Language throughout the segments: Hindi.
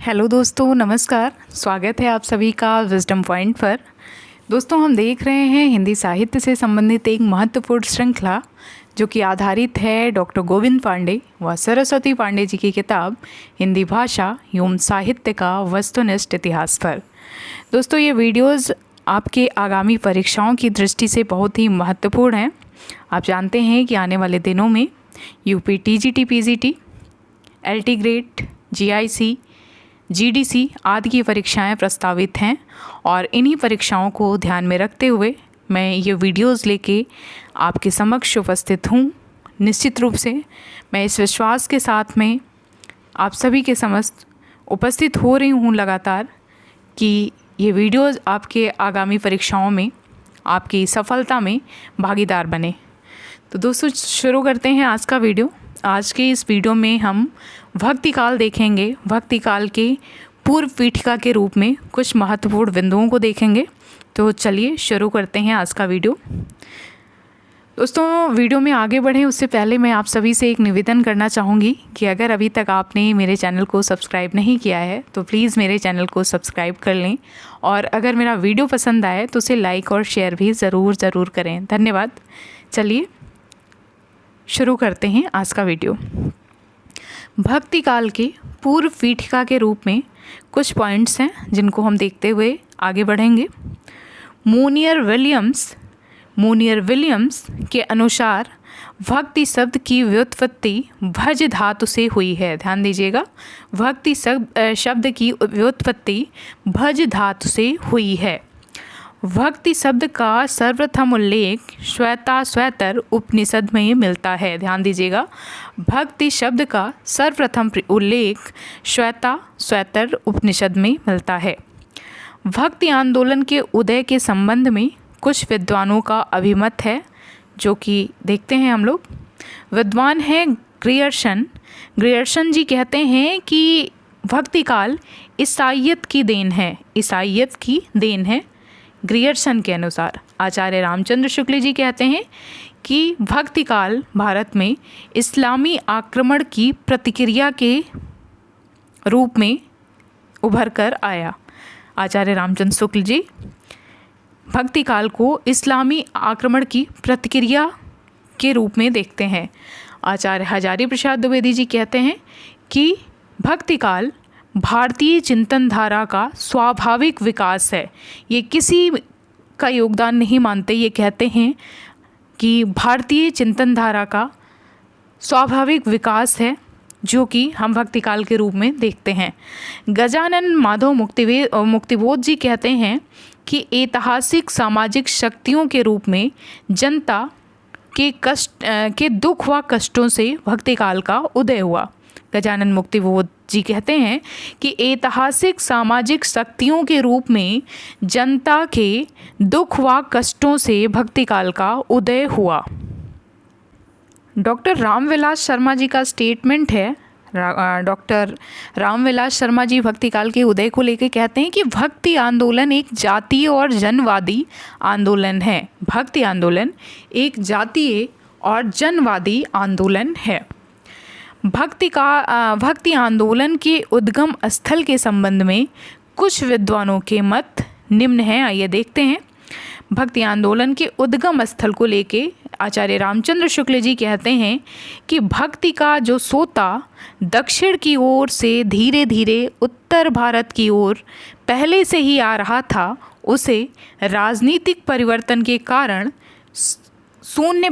हेलो दोस्तों, नमस्कार। स्वागत है आप सभी का विजडम पॉइंट पर। दोस्तों, हम देख रहे हैं हिंदी साहित्य से संबंधित एक महत्वपूर्ण श्रृंखला जो कि आधारित है डॉक्टर गोविंद पांडे व सरस्वती पांडे जी की किताब हिंदी भाषा एवं साहित्य का वस्तुनिष्ठ इतिहास पर। दोस्तों, ये वीडियोज़ आपके आगामी परीक्षाओं की दृष्टि से बहुत ही महत्वपूर्ण हैं। आप जानते हैं कि आने वाले दिनों में UP TGT, PGT, LT grade, GIC, GDC आदि की परीक्षाएं प्रस्तावित हैं और इन्हीं परीक्षाओं को ध्यान में रखते हुए मैं ये वीडियोस लेके आपके समक्ष उपस्थित हूँ। निश्चित रूप से मैं इस विश्वास के साथ में आप सभी के समक्ष उपस्थित हो रही हूँ लगातार कि ये वीडियोस आपके आगामी परीक्षाओं में आपकी सफलता में भागीदार बने। तो दोस्तों, शुरू करते हैं आज का वीडियो। आज के इस वीडियो में हम भक्ति काल देखेंगे। भक्ति काल के पूर्व पीठिका के रूप में कुछ महत्वपूर्ण बिंदुओं को देखेंगे। तो चलिए शुरू करते हैं आज का वीडियो। दोस्तों, वीडियो में आगे बढ़ें उससे पहले मैं आप सभी से एक निवेदन करना चाहूँगी कि अगर अभी तक आपने मेरे चैनल को सब्सक्राइब नहीं किया है तो प्लीज़ मेरे चैनल को सब्सक्राइब कर लें, और अगर मेरा वीडियो पसंद आए तो उसे लाइक और शेयर भी ज़रूर करें। धन्यवाद। चलिए शुरू करते हैं आज का वीडियो। भक्ति काल के पूर्व पीठिका के रूप में कुछ पॉइंट्स हैं जिनको हम देखते हुए आगे बढ़ेंगे। मोनियर विलियम्स के अनुसार भक्ति शब्द की व्युत्पत्ति भज धातु से हुई है। ध्यान दीजिएगा, भक्ति शब्द की व्युत्पत्ति भज धातु से हुई है। भक्ति शब्द का सर्वप्रथम उल्लेख श्वेताश्वतर उपनिषद में मिलता है। ध्यान दीजिएगा, भक्ति शब्द का सर्वप्रथम उल्लेख श्वेताश्वतर उपनिषद में मिलता है। भक्ति आंदोलन के उदय के संबंध में कुछ विद्वानों का अभिमत है, जो कि देखते हैं हम लोग। विद्वान है ग्रियर्सन जी कहते हैं कि भक्ति काल ईसाइयत की देन है। ग्रियर्सन के अनुसार आचार्य रामचंद्र शुक्ल जी कहते हैं कि भक्ति काल भारत में इस्लामी आक्रमण की प्रतिक्रिया के रूप में उभर कर आया। आचार्य रामचंद्र शुक्ल जी भक्ति काल को इस्लामी आक्रमण की प्रतिक्रिया के रूप में देखते हैं। आचार्य हजारी प्रसाद द्विवेदी जी कहते हैं कि भक्ति काल भारतीय चिंतन धारा का स्वाभाविक विकास है। ये किसी का योगदान नहीं मानते, ये कहते हैं कि भारतीय चिंतन धारा का स्वाभाविक विकास है, जो कि हम भक्ति काल के रूप में देखते हैं। गजानन माधव मुक्तिबोध जी कहते हैं कि ऐतिहासिक सामाजिक शक्तियों के रूप में जनता के दुख व कष्टों से भक्ति काल का उदय हुआ। गजानन मुक्तिबोध जी कहते हैं कि ऐतिहासिक सामाजिक शक्तियों के रूप में जनता के दुख व कष्टों से भक्ति काल का उदय हुआ। डॉक्टर रामविलास शर्मा जी का स्टेटमेंट है। डॉक्टर रामविलास शर्मा जी भक्ति काल के उदय को लेकर कहते हैं कि भक्ति आंदोलन एक जातीय और जनवादी आंदोलन है। भक्ति आंदोलन एक जातीय और जनवादी आंदोलन है। भक्ति आंदोलन के उद्गम स्थल के संबंध में कुछ विद्वानों के मत निम्न हैं। आइए देखते हैं। भक्ति आंदोलन के उद्गम स्थल को लेके आचार्य रामचंद्र शुक्ल जी कहते हैं कि भक्ति का जो सोता दक्षिण की ओर से धीरे धीरे उत्तर भारत की ओर पहले से ही आ रहा था, उसे राजनीतिक परिवर्तन के कारण शून्य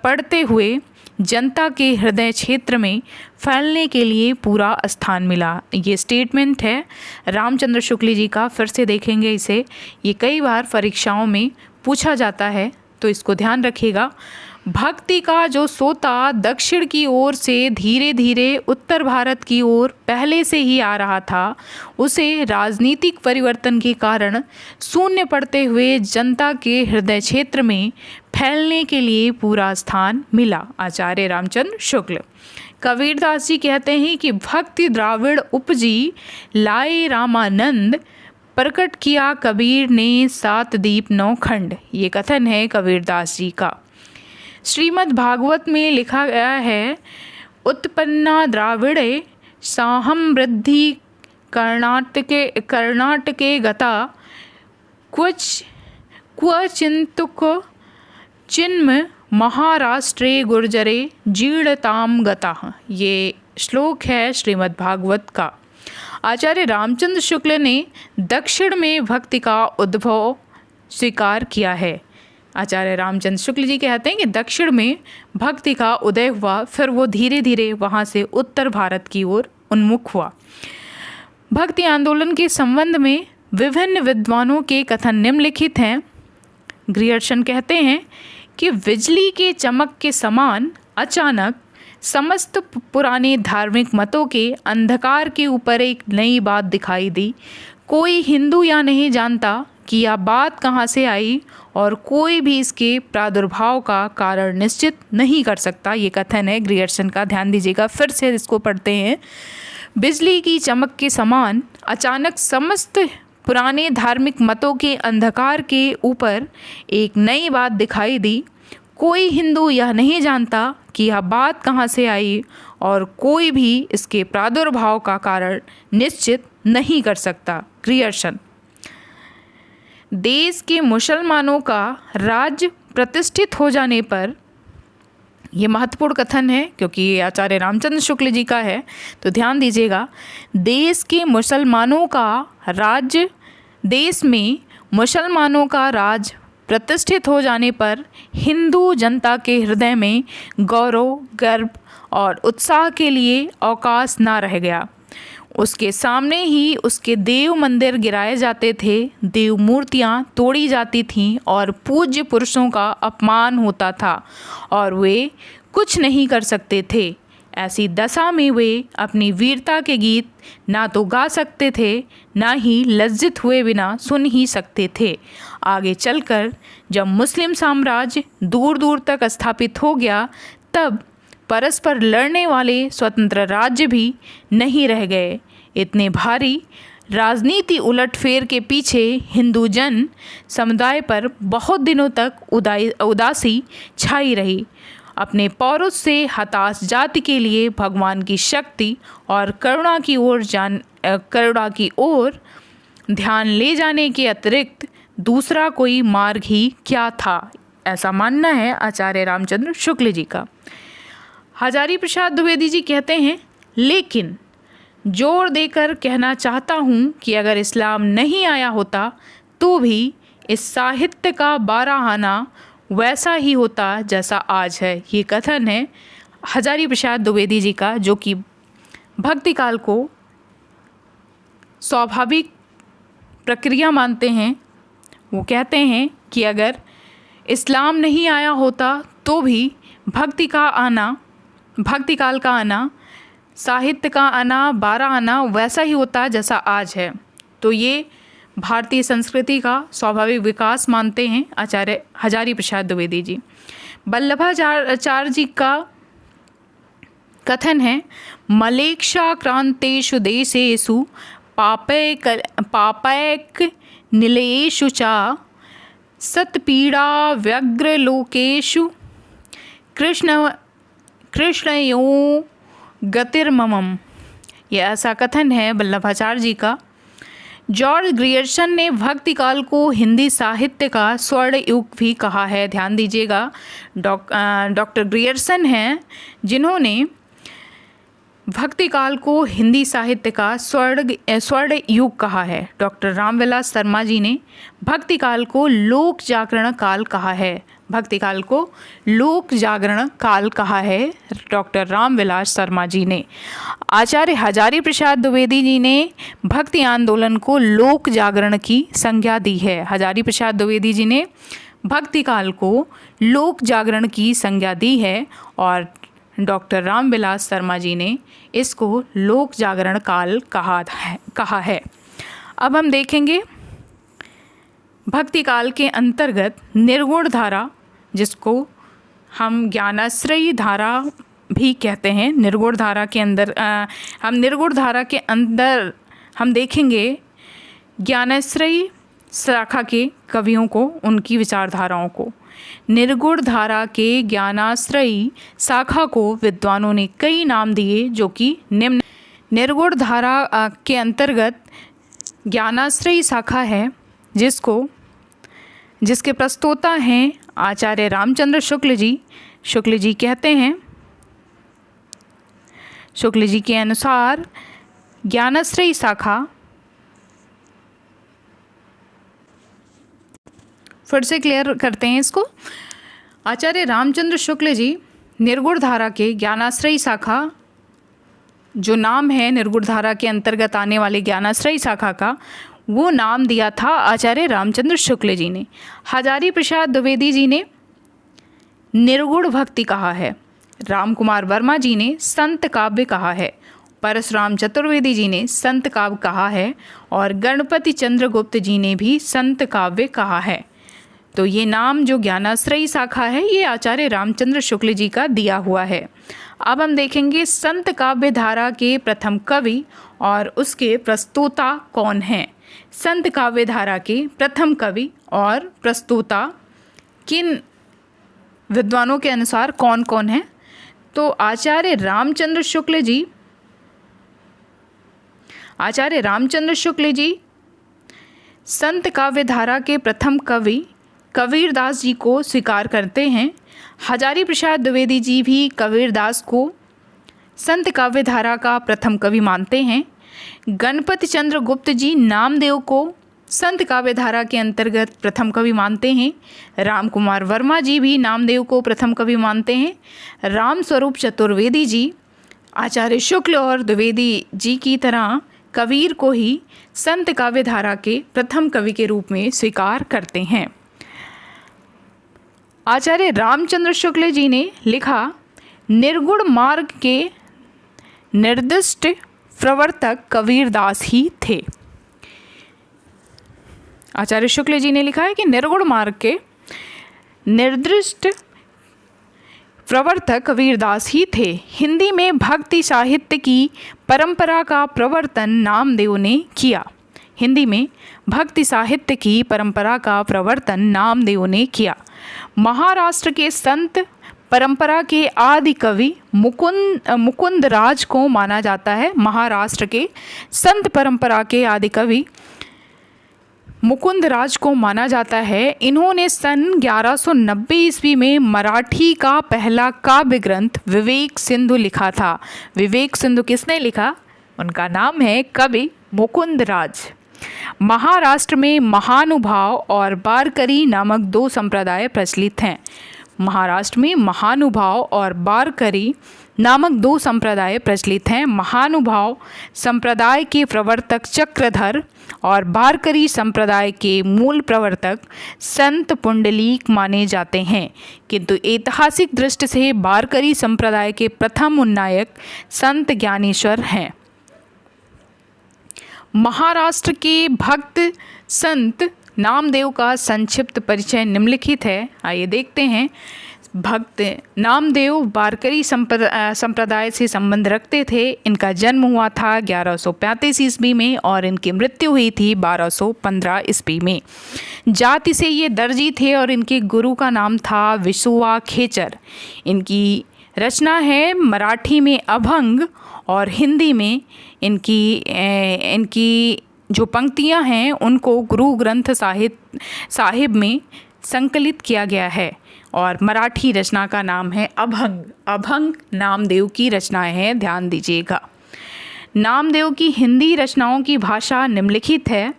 पड़ते हुए जनता के हृदय क्षेत्र में फैलने के लिए पूरा स्थान मिला। ये स्टेटमेंट है रामचंद्र शुक्ल जी का। फिर से देखेंगे इसे, ये कई बार परीक्षाओं में पूछा जाता है, तो इसको ध्यान रखिएगा। भक्ति का जो सोता दक्षिण की ओर से धीरे धीरे उत्तर भारत की ओर पहले से ही आ रहा था, उसे राजनीतिक परिवर्तन के कारण शून्य पड़ते हुए जनता के हृदय क्षेत्र में फैलने के लिए पूरा स्थान मिला। आचार्य रामचंद्र शुक्ल। कबीरदास जी कहते हैं कि भक्ति द्राविड़ उपजी लाए रामानंद, प्रकट किया कबीर ने 7 दीप 9 खंड। ये कथन है कबीरदास जी का। श्रीमद् भागवत में लिखा गया है, उत्पन्ना द्राविड़े साहम वृद्धि कर्णाटके गता क्वचिन्तुक चिन्म महाराष्ट्रे गुर्जरे जीर्णताम गता। ये श्लोक है श्रीमद् भागवत का। आचार्य रामचंद्र शुक्ल ने दक्षिण में भक्ति का उद्भव स्वीकार किया है। आचार्य रामचंद्र शुक्ल जी कहते हैं कि दक्षिण में भक्ति का उदय हुआ, फिर वो धीरे धीरे वहाँ से उत्तर भारत की ओर उन्मुख हुआ। भक्ति आंदोलन के संबंध में विभिन्न विद्वानों के कथन निम्नलिखित हैं। ग्रियर्सन कहते हैं कि बिजली के चमक के समान अचानक समस्त पुराने धार्मिक मतों के अंधकार के ऊपर एक नई बात दिखाई दी। कोई हिंदू या नहीं जानता कि यह बात कहाँ से आई और कोई भी इसके प्रादुर्भाव का कारण निश्चित नहीं कर सकता। ये कथन है ग्रियर्सन का, ध्यान दीजिएगा, फिर से इसको पढ़ते हैं। बिजली की चमक के समान अचानक समस्त पुराने धार्मिक मतों के अंधकार के ऊपर एक नई बात दिखाई दी। कोई हिंदू यह नहीं जानता कि यह बात कहाँ से आई और कोई भी इसके प्रादुर्भाव का कारण निश्चित नहीं कर सकता। ग्रियर्सन। देश के मुसलमानों का राज्य प्रतिष्ठित हो जाने पर, ये महत्वपूर्ण कथन है क्योंकि ये आचार्य रामचंद्र शुक्ल जी का है, तो ध्यान दीजिएगा। देश में मुसलमानों का राज प्रतिष्ठित हो जाने पर हिंदू जनता के हृदय में गौरव, गर्व और उत्साह के लिए अवकाश न रह गया। उसके सामने ही उसके देव मंदिर गिराए जाते थे, देव मूर्तियाँ तोड़ी जाती थीं और पूज्य पुरुषों का अपमान होता था और वे कुछ नहीं कर सकते थे। ऐसी दशा में वे अपनी वीरता के गीत ना तो गा सकते थे, ना ही लज्जित हुए बिना सुन ही सकते थे। आगे चलकर जब मुस्लिम साम्राज्य दूर दूर तक स्थापित हो गया, तब परस्पर लड़ने वाले स्वतंत्र राज्य भी नहीं रह गए। इतने भारी राजनीति उलटफेर के पीछे हिंदू जन समुदाय पर बहुत दिनों तक उदासी छाई रही। अपने पौरुष से हताश जाति के लिए भगवान की शक्ति और करुणा की ओर ध्यान ले जाने के अतिरिक्त दूसरा कोई मार्ग ही क्या था, ऐसा मानना है आचार्य रामचंद्र शुक्ल जी का। हजारी प्रसाद द्विवेदी जी कहते हैं, लेकिन जोर देकर कहना चाहता हूँ कि अगर इस्लाम नहीं आया होता तो भी इस साहित्य का बारहाना वैसा ही होता जैसा आज है। ये कथन है हजारी प्रसाद द्विवेदी जी का, जो कि भक्ति काल को स्वाभाविक प्रक्रिया मानते हैं। वो कहते हैं कि अगर इस्लाम नहीं आया होता तो भी भक्ति काल का आना, साहित्य का आना, बारह आना वैसा ही होता जैसा आज है। तो ये भारतीय संस्कृति का स्वाभाविक विकास मानते हैं आचार्य हजारी प्रसाद द्विवेदी जी। वल्लभाचार्य जी का कथन है, मलेक्षाक्रांतेषु देशेषु पापैक निलयेषु च सत्पीड़ा व्यग्रलोकेषु कृष्णयो गतिर्ममम्। यह ऐसा कथन है वल्लभाचार्य जी का। जॉर्ज ग्रियर्सन ने भक्ति काल को हिंदी साहित्य का स्वर्ण युग भी कहा है। ध्यान दीजिएगा, डॉक्टर ग्रियर्सन हैं जिन्होंने भक्ति काल को हिंदी साहित्य का स्वर्ण युग कहा है। डॉक्टर रामविलास शर्मा जी ने भक्ति काल को लोक जागरण काल कहा है। भक्ति काल को लोक जागरण काल कहा है डॉक्टर रामविलास शर्मा जी ने। आचार्य हजारी प्रसाद द्विवेदी जी ने भक्ति आंदोलन को लोक जागरण की संज्ञा दी है। हजारी प्रसाद द्विवेदी जी ने भक्ति काल को लोक जागरण की संज्ञा दी है और डॉक्टर रामविलास शर्मा जी ने इसको लोक जागरण काल कहा है। अब हम देखेंगे भक्ति काल के अंतर्गत निर्गुण धारा, जिसको हम ज्ञानाश्रयी धारा भी कहते हैं। निर्गुण धारा के अंदर हम देखेंगे ज्ञानाश्रयी शाखा के कवियों को, उनकी विचारधाराओं को। निर्गुण धारा के ज्ञानाश्रयी शाखा को विद्वानों ने कई नाम दिए, जो कि निर्गुण धारा के अंतर्गत ज्ञानाश्रयी शाखा है जिसके प्रस्तोता हैं आचार्य रामचंद्र शुक्ल जी। शुक्ल जी कहते हैं, शुक्ल जी के अनुसार ज्ञानाश्रयी शाखा, फिर से क्लियर करते हैं इसको। आचार्य रामचंद्र शुक्ल जी निर्गुण धारा के ज्ञानाश्रयी शाखा, जो नाम है निर्गुण धारा के अंतर्गत आने वाले ज्ञानाश्रयी शाखा का, वो नाम दिया था आचार्य रामचंद्र शुक्ल जी ने। हजारी प्रसाद द्विवेदी जी ने निर्गुण भक्ति कहा है, राम कुमार वर्मा जी ने संत काव्य कहा है, परशुराम चतुर्वेदी जी ने संत काव्य कहा है और गणपति चंद्रगुप्त जी ने भी संत काव्य कहा है। तो ये नाम जो ज्ञानाश्रयी शाखा है ये आचार्य रामचंद्र शुक्ल जी का दिया हुआ है। अब हम देखेंगे संत काव्य धारा के प्रथम कवि और उसके प्रस्तोता कौन हैं। संत काव्य धारा के प्रथम कवि और प्रस्तोता किन विद्वानों के अनुसार कौन कौन है? तो आचार्य रामचंद्र शुक्ल जी, आचार्य रामचंद्र शुक्ल जी संत काव्य धारा के प्रथम कवि कबीरदास जी को स्वीकार करते हैं। हजारी प्रसाद द्विवेदी जी भी कबीरदास को संत काव्य धारा का प्रथम कवि मानते हैं। गणपति चंद्रगुप्त जी नामदेव को संत काव्य धारा के अंतर्गत प्रथम कवि मानते हैं। राम कुमार वर्मा जी भी नामदेव को प्रथम कवि मानते हैं। राम स्वरूप चतुर्वेदी जी आचार्य शुक्ल और द्विवेदी जी की तरह कबीर को ही संत काव्य धारा के प्रथम कवि के रूप में स्वीकार करते हैं। आचार्य रामचंद्र शुक्ल जी ने लिखा, निर्गुण मार्ग के निर्दिष्ट प्रवर्तक कबीरदास ही थे। आचार्य शुक्ल जी ने लिखा है कि निर्गुण मार्ग के निर्दिष्ट प्रवर्तक कबीरदास ही थे। हिंदी में भक्ति साहित्य की परंपरा का प्रवर्तन नामदेव ने किया। हिंदी में भक्ति साहित्य की परंपरा का प्रवर्तन नामदेव ने किया। महाराष्ट्र के संत परंपरा के आदि कवि मुकुंद राज को माना जाता है। महाराष्ट्र के संत परंपरा के आदि कवि मुकुंद राज को माना जाता है। इन्होंने सन 1190 ईस्वी में मराठी का पहला काव्य ग्रंथ विवेक सिंधु लिखा था। विवेक सिंधु किसने लिखा? उनका नाम है कवि मुकुंद राज। महाराष्ट्र में महानुभाव और वारकरी नामक दो संप्रदाय प्रचलित हैं। महाराष्ट्र में महानुभाव और वारकरी नामक दो संप्रदाय प्रचलित हैं। महानुभाव संप्रदाय के प्रवर्तक चक्रधर और वारकरी संप्रदाय के मूल प्रवर्तक संत पुंडलीक माने जाते हैं, किंतु ऐतिहासिक दृष्टि से वारकरी संप्रदाय के प्रथम उन्नायक संत ज्ञानेश्वर हैं। महाराष्ट्र के भक्त संत नामदेव का संक्षिप्त परिचय निम्नलिखित है, आइए देखते हैं। भक्त नामदेव वारकरी संप्रदाय से संबंध रखते थे। इनका जन्म हुआ था 1135 ईस्वी में और इनकी मृत्यु हुई थी 1215 ईस्वी में। जाति से ये दर्जी थे और इनके गुरु का नाम था विसुआ खेचर। इनकी रचना है मराठी में अभंग और हिंदी में इनकी जो पंक्तियां हैं उनको गुरु ग्रंथ साहिब में संकलित किया गया है और मराठी रचना का नाम है अभंग। अभंग नामदेव की रचनाएं हैं, ध्यान दीजिएगा। नामदेव की हिंदी रचनाओं की भाषा निम्नलिखित है।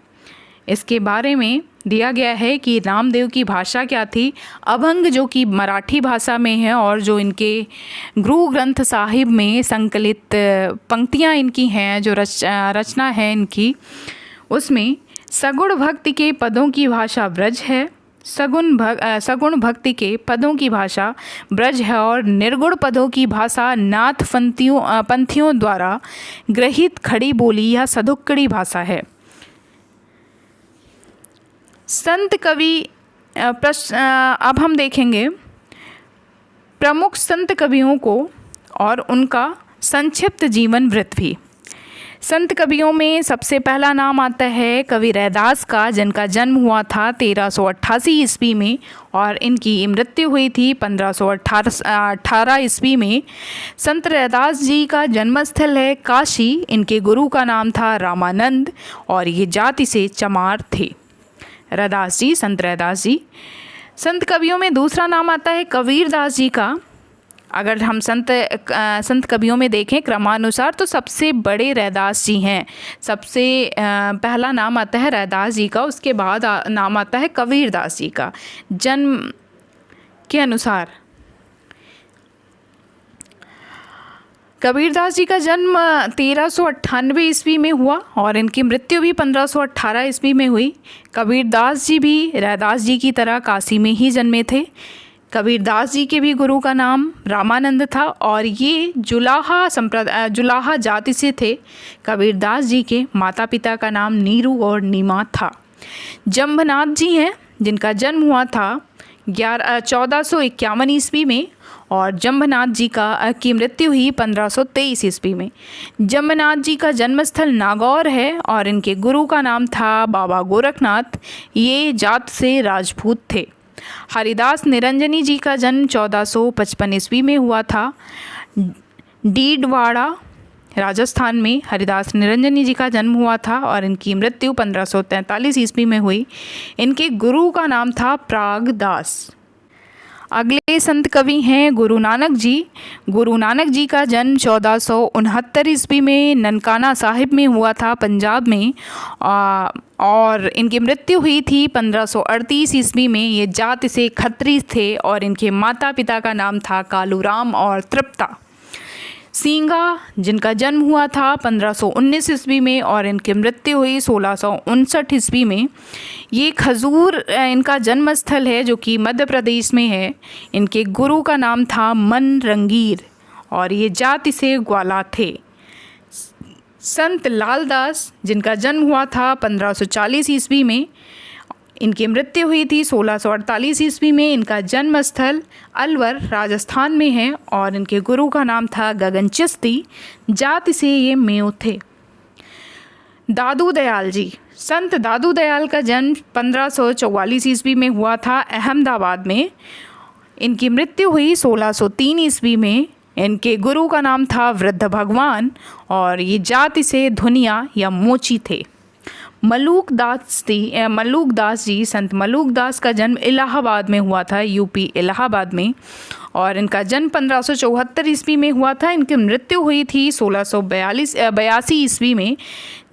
इसके बारे में दिया गया है कि नामदेव की भाषा क्या थी। अभंग जो कि मराठी भाषा में है और जो इनके गुरु ग्रंथ साहिब में संकलित पंक्तियां इनकी हैं, जो रचना है इनकी, उसमें सगुण भक्ति के पदों की भाषा ब्रज है। सगुण भक्ति के पदों की भाषा ब्रज है और निर्गुण पदों की भाषा नाथ पंथियों द्वारा ग्रहित खड़ी बोली या सदुक्कड़ी भाषा है। संत कवि अब हम देखेंगे प्रमुख संत कवियों को और उनका संक्षिप्त जीवन वृत्त भी। संत कवियों में सबसे पहला नाम आता है कवि रैदास का, जिनका जन्म हुआ था 1388 ईस्वी में और इनकी मृत्यु हुई थी 1518 ईस्वी में। संत रैदास जी का जन्मस्थल है काशी। इनके गुरु का नाम था रामानंद और ये जाति से चमार थे। रैदास जी, संत रैदास जी। संत कवियों में दूसरा नाम आता है कबीरदास जी का। अगर हम संत कवियों में देखें क्रमानुसार तो सबसे बड़े रैदास जी हैं। सबसे पहला नाम आता है रैदास जी का, उसके बाद नाम आता है कबीरदास जी का। जन्म के अनुसार कबीरदास जी का जन्म 1398 ईस्वी में हुआ और इनकी मृत्यु भी 1518 ईस्वी में हुई। कबीरदास जी भी रैदास जी की तरह काशी में ही जन्मे थे। कबीरदास जी के भी गुरु का नाम रामानंद था और ये जुलाहा जाति से थे। कबीरदास जी के माता पिता का नाम नीरू और नीमा था। जंभनाथ जी हैं, जिनका जन्म हुआ था 1451 ईस्वी में और जंभनाथ जी की मृत्यु हुई 1523 ईस्वी में। जंभनाथ जी का जन्मस्थल नागौर है और इनके गुरु का नाम था बाबा गोरखनाथ। ये जात से राजपूत थे। हरिदास निरंजनी जी का जन्म 1455 ईस्वी में हुआ था। डीडवाड़ा राजस्थान में हरिदास निरंजनी जी का जन्म हुआ था और इनकी मृत्यु 1543 ईस्वी में हुई। इनके गुरु का नाम था प्रागदास। अगले संत कवि हैं गुरु नानक जी। गुरु नानक जी का जन्म 1469 ईस्वी में ननकाना साहिब में हुआ था, पंजाब में, और इनकी मृत्यु हुई थी 1538 ईस्वी में। ये जाति से खत्री थे और इनके माता पिता का नाम था कालूराम और तृप्ता। सींगा, जिनका जन्म हुआ था 1519 ईस्वी में और इनकी मृत्यु हुई 1659 ईस्वी में। ये खजूर इनका जन्म स्थल है जो कि मध्य प्रदेश में है। इनके गुरु का नाम था मन रंगीर और ये जाति से ग्वाला थे। संत लालदास, जिनका जन्म हुआ था 1540 ईस्वी में, इनकी मृत्यु हुई थी 1648 ईस्वी में। इनका जन्म स्थल अलवर राजस्थान में है और इनके गुरु का नाम था गगन चिश्ती। जाति से ये मेयो थे। दादू दयाल जी, संत दादू दयाल का जन्म 1544 ईस्वी में हुआ था अहमदाबाद में। इनकी मृत्यु हुई 1603 ईस्वी में। इनके गुरु का नाम था वृद्ध भगवान और ये जाति से धुनिया या मोची थे। मलूक दास जी, संत मलूक दास का जन्म इलाहाबाद में हुआ था, यूपी इलाहाबाद में, और इनका जन्म 1574 ईस्वी में हुआ था। इनकी मृत्यु हुई थी 1682 ईस्वी में।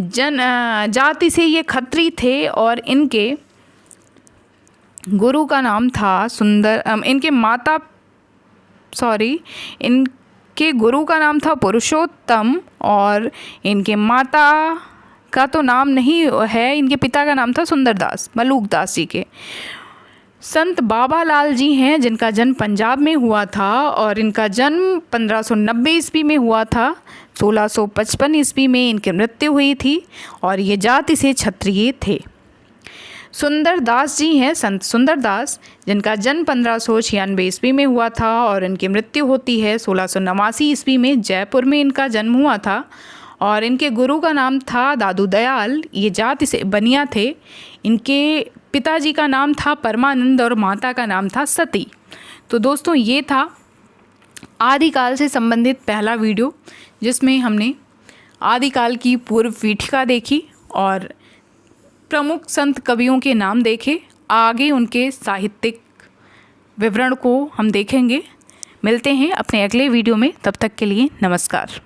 जाति से ये खत्री थे और इनके गुरु का नाम था इनके गुरु का नाम था पुरुषोत्तम और इनके माता का तो नाम नहीं है, इनके पिता का नाम था सुंदरदास, मलूक दास जी के। संत बाबा लाल जी हैं, जिनका जन्म पंजाब में हुआ था और इनका जन्म 1590 ईस्वी में हुआ था। 1655 ईस्वी में इनकी मृत्यु हुई थी और ये जाति से क्षत्रिय थे। सुंदरदास जी हैं, संत सुंदरदास, जिनका जन्म 1596 ईस्वी में हुआ था और इनकी मृत्यु होती है 1689 ईस्वी में। जयपुर में इनका जन्म हुआ था और इनके गुरु का नाम था दादू दयाल। ये जाति से बनिया थे। इनके पिताजी का नाम था परमानंद और माता का नाम था सती। तो दोस्तों, ये था आदिकाल से संबंधित पहला वीडियो, जिसमें हमने आदिकाल की पूर्व पीठिका देखी और प्रमुख संत कवियों के नाम देखे। आगे उनके साहित्यिक विवरण को हम देखेंगे। मिलते हैं अपने अगले वीडियो में, तब तक के लिए नमस्कार।